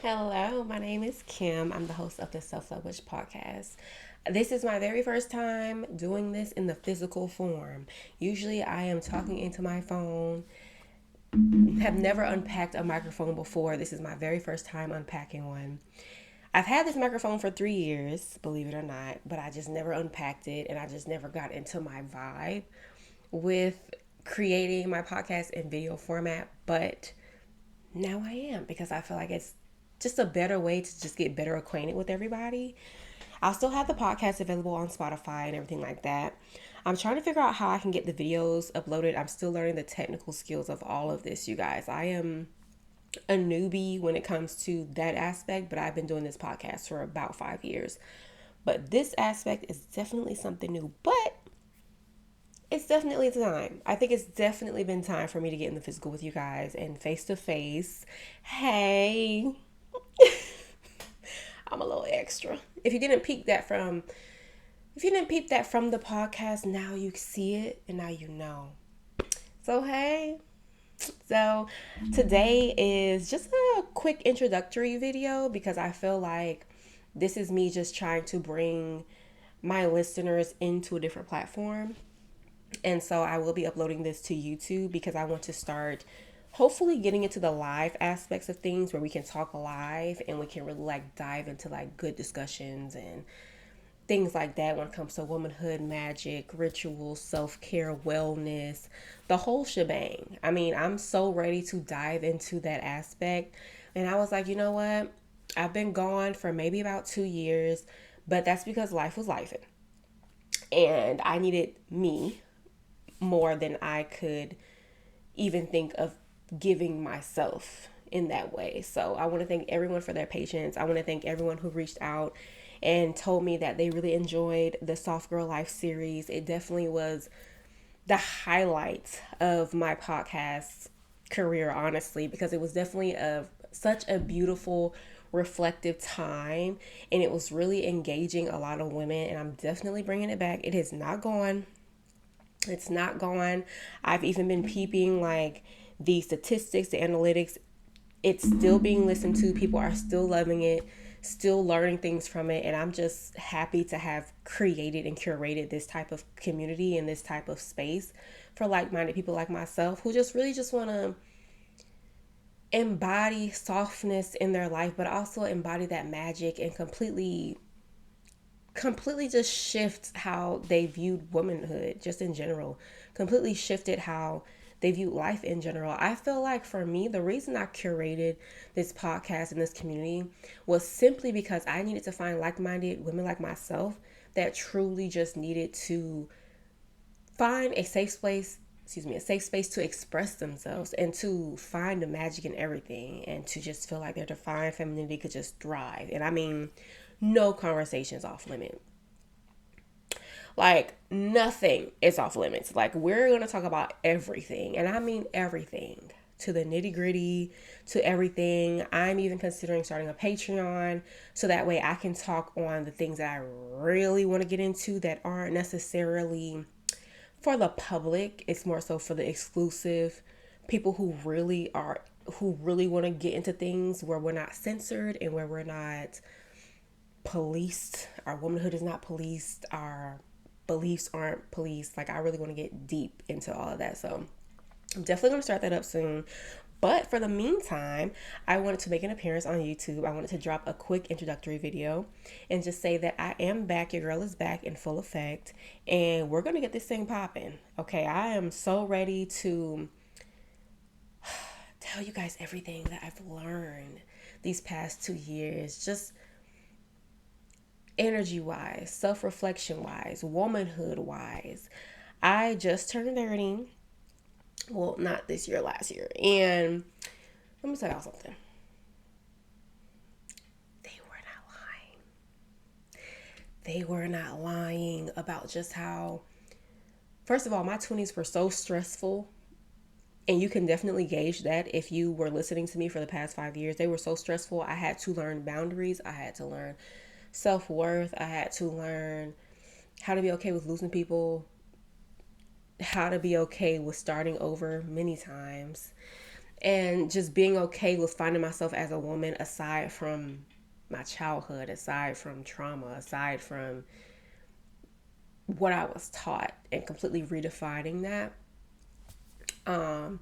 Hello, my name is Kim. I'm the host of the Self Love Witch podcast. This is my very first time doing this in the physical form. Usually, I am talking into my phone, have never unpacked a microphone before. This is my very first time unpacking one. I've had this microphone for 3 years, believe it or not, but I just never unpacked it and I just never got into my vibe with creating my podcast in video format. But now I am because I feel like it's just a better way to just get better acquainted with everybody. I'll still have the podcast available on Spotify and everything like that. I'm trying to figure out how I can get the videos uploaded. I'm still learning the technical skills of all of this, you guys. I am a newbie when it comes to that aspect, but I've been doing this podcast for about 5 years. But this aspect is definitely something new, but it's definitely time. I think it's definitely been time for me to get in the physical with you guys and face to face. Hey, I'm a little extra. If you didn't peep that from the podcast, now you see it and now you know. So hey. So today is just a quick introductory video because I feel like this is me just trying to bring my listeners into a different platform. And so I will be uploading this to YouTube because I want to start hopefully getting into the live aspects of things where we can talk live and we can really like dive into like good discussions and things like that when it comes to womanhood, magic, rituals, self-care, wellness, the whole shebang. I mean, I'm so ready to dive into that aspect. And I was like, you know what? I've been gone for maybe about 2 years, but that's because life was lifing. And I needed me more than I could even think of giving myself in that way. So I want to thank everyone for their patience. I want to thank everyone who reached out and told me that they really enjoyed the Soft Girl Life series. It definitely was the highlight of my podcast career, honestly, because it was definitely such a beautiful reflective time and it was really engaging a lot of women, and I'm definitely bringing it back. It is not gone. It's not gone. I've even been peeping like the statistics, the analytics. It's still being listened to. People are still loving it, still learning things from it. And I'm just happy to have created and curated this type of community and this type of space for like-minded people like myself who just really just want to embody softness in their life, but also embody that magic and completely just shift how they viewed womanhood just in general, completely shifted how they view life in general. I feel like for me, the reason I curated this podcast and this community was simply because I needed to find like-minded women like myself that truly just needed to find a safe space to express themselves and to find the magic in everything and to just feel like their divine femininity could just thrive. And I mean, no conversations off limit. Like nothing is off limits. Like we're going to talk about everything. And I mean everything, to the nitty gritty, to everything. I'm even considering starting a Patreon so that way I can talk on the things that I really want to get into that aren't necessarily for the public. It's more so for the exclusive people who really want to get into things where we're not censored and where we're not policed. Our womanhood is not policed. Our beliefs aren't policed. Like I really want to get deep into all of that. So I'm definitely going to start that up soon. But for the meantime, I wanted to make an appearance on YouTube. I wanted to drop a quick introductory video and just say that I am back. Your girl is back in full effect. And we're going to get this thing popping. Okay, I am so ready to tell you guys everything that I've learned these past 2 years. Just energy wise, self reflection wise, womanhood wise. I just turned 30. Well, not this year, last year. And let me tell y'all something. They were not lying. They were not lying about just how, first of all, my 20s were so stressful. And you can definitely gauge that if you were listening to me for the past 5 years. They were so stressful. I had to learn boundaries. I had to learn self-worth. I had to learn how to be okay with losing people, how to be okay with starting over many times. And just being okay with finding myself as a woman aside from my childhood, aside from trauma, aside from what I was taught, and completely redefining that. Um,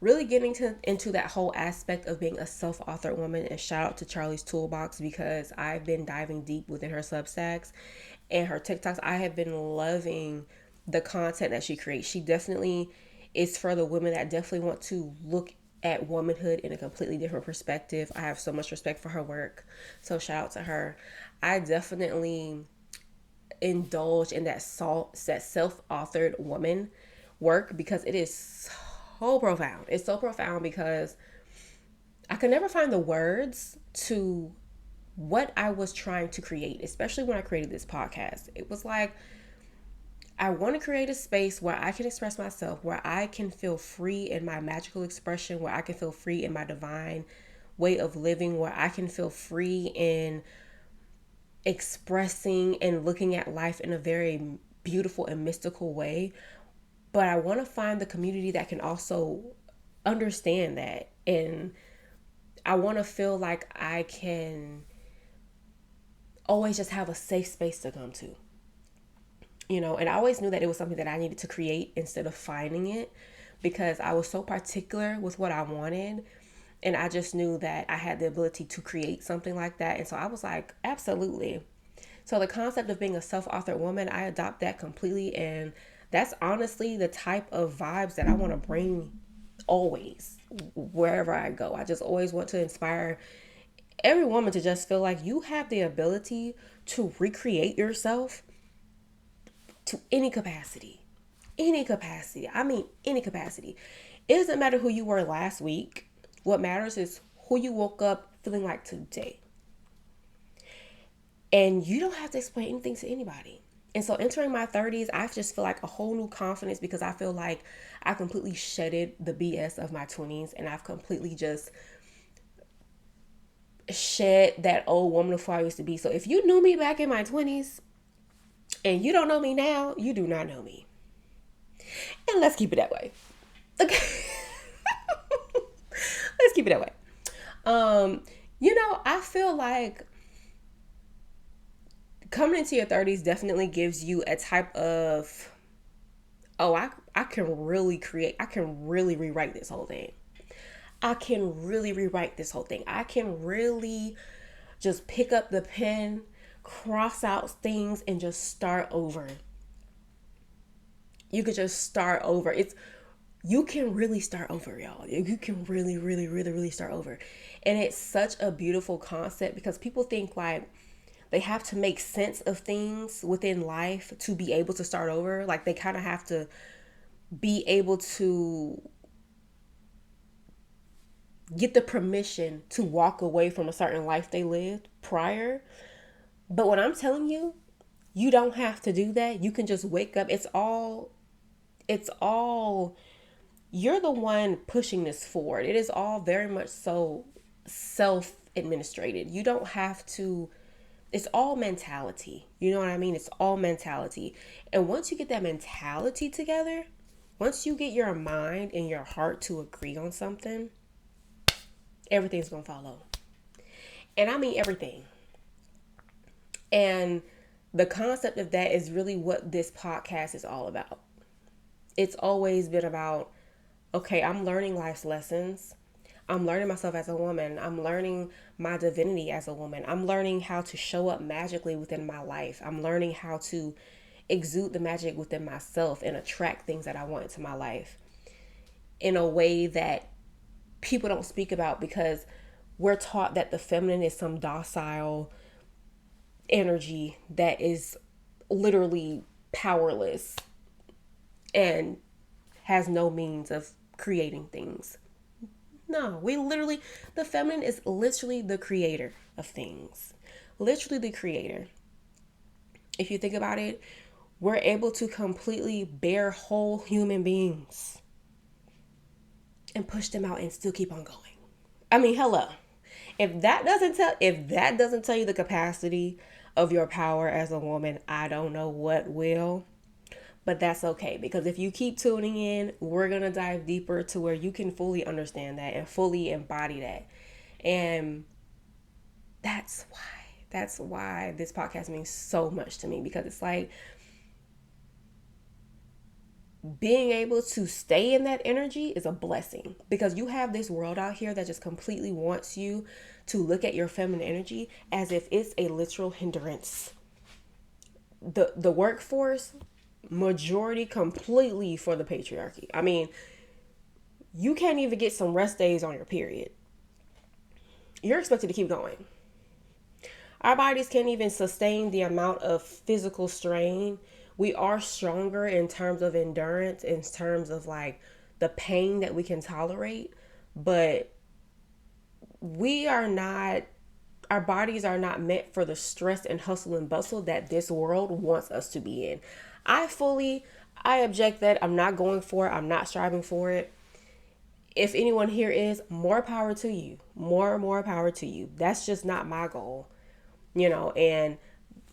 really getting into that whole aspect of being a self-authored woman. And shout out to Charlie's Toolbox, because I've been diving deep within her Substacks and her TikToks. I have been loving the content that she creates. She definitely is for the women that definitely want to look at womanhood in a completely different perspective. I have so much respect for her work, so shout out to her. I definitely indulge in that self-authored woman work, because it is so profound. It's so profound because I could never find the words to what I was trying to create, especially when I created this podcast. It was like, I want to create a space where I can express myself, where I can feel free in my magical expression, where I can feel free in my divine way of living, where I can feel free in expressing and looking at life in a very beautiful and mystical way. But I want to find the community that can also understand that. And I want to feel like I can always just have a safe space to come to. And I always knew that it was something that I needed to create instead of finding it, because I was so particular with what I wanted. And I just knew that I had the ability to create something like that. And so I was like, absolutely. So the concept of being a self-authored woman, I adopt that completely. And that's honestly the type of vibes that I want to bring always, wherever I go. I just always want to inspire every woman to just feel like you have the ability to recreate yourself to any capacity. Any capacity. I mean, any capacity. It doesn't matter who you were last week. What matters is who you woke up feeling like today. And you don't have to explain anything to anybody. And so entering my 30s, I just feel like a whole new confidence, because I feel like I completely shedded the BS of my 20s, and I've completely just shed that old woman of who I used to be. So if you knew me back in my 20s and you don't know me now, you do not know me. And let's keep it that way. Okay. Let's keep it that way. I feel like coming into your 30s definitely gives you a type of, oh, I can really create, I can really rewrite this whole thing. I can really rewrite this whole thing. I can really just pick up the pen, cross out things, and just start over. You could just start over. You can really start over, y'all. You can really, really, really, really start over. And it's such a beautiful concept, because people think like they have to make sense of things within life to be able to start over. Like they kind of have to be able to get the permission to walk away from a certain life they lived prior. But what I'm telling you, you don't have to do that. You can just wake up. It's all you're the one pushing this forward. It is all very much so self-administrated. You don't have to, it's all mentality. You know what I mean? It's all mentality. And once you get that mentality together, once you get your mind and your heart to agree on something, everything's going to follow. And I mean everything. And the concept of that is really what this podcast is all about. It's always been about, okay, I'm learning life's lessons. I'm learning myself as a woman. I'm learning my divinity as a woman. I'm learning how to show up magically within my life. I'm learning how to exude the magic within myself and attract things that I want into my life in a way that people don't speak about, because we're taught that the feminine is some docile energy that is literally powerless and has no means of creating things. No, the feminine is literally the creator of things. Literally the creator. If you think about it, we're able to completely bear whole human beings and push them out and still keep on going. I mean, hello. If that doesn't tell you the capacity of your power as a woman, I don't know what will. But that's okay, because if you keep tuning in, we're going to dive deeper to where you can fully understand that and fully embody that. And that's why this podcast means so much to me, because it's like being able to stay in that energy is a blessing, because you have this world out here that just completely wants you to look at your feminine energy as if it's a literal hindrance. The workforce, majority completely for the patriarchy. I mean, you can't even get some rest days on your period. You're expected to keep going. Our bodies can't even sustain the amount of physical strain. We are stronger in terms of endurance, in terms of like the pain that we can tolerate, but we are not, our bodies are not meant for the stress and hustle and bustle that this world wants us to be in. I object that. I'm not going for it. I'm not striving for it. If anyone here is, more power to you. More power to you. That's just not my goal. And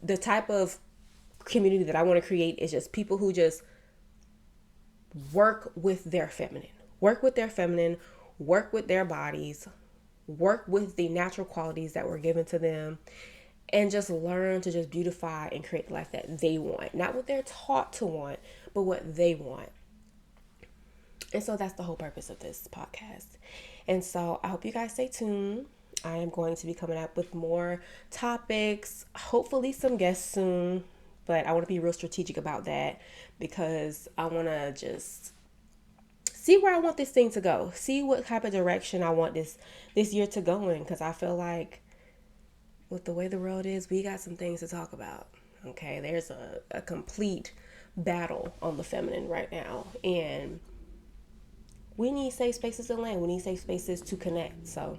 the type of community that I want to create is just people who just work with their feminine, work with their feminine, work with their bodies, work with the natural qualities that were given to them, and just learn to just beautify and create the life that they want. Not what they're taught to want, but what they want. And so that's the whole purpose of this podcast. And so I hope you guys stay tuned. I am going to be coming up with more topics, hopefully some guests soon, but I want to be real strategic about that, because I want to just see where I want this thing to go, see what type of direction I want this year to go in, because I feel like with the way the world is, we got some things to talk about. Okay, there's a complete battle on the feminine right now, and we need safe spaces to land. We need safe spaces to connect. So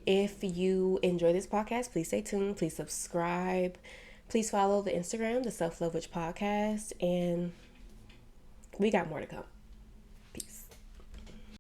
if you enjoy this podcast, please stay tuned. Please subscribe. Please follow the Instagram, the Self Love Witch Podcast. And we got more to come.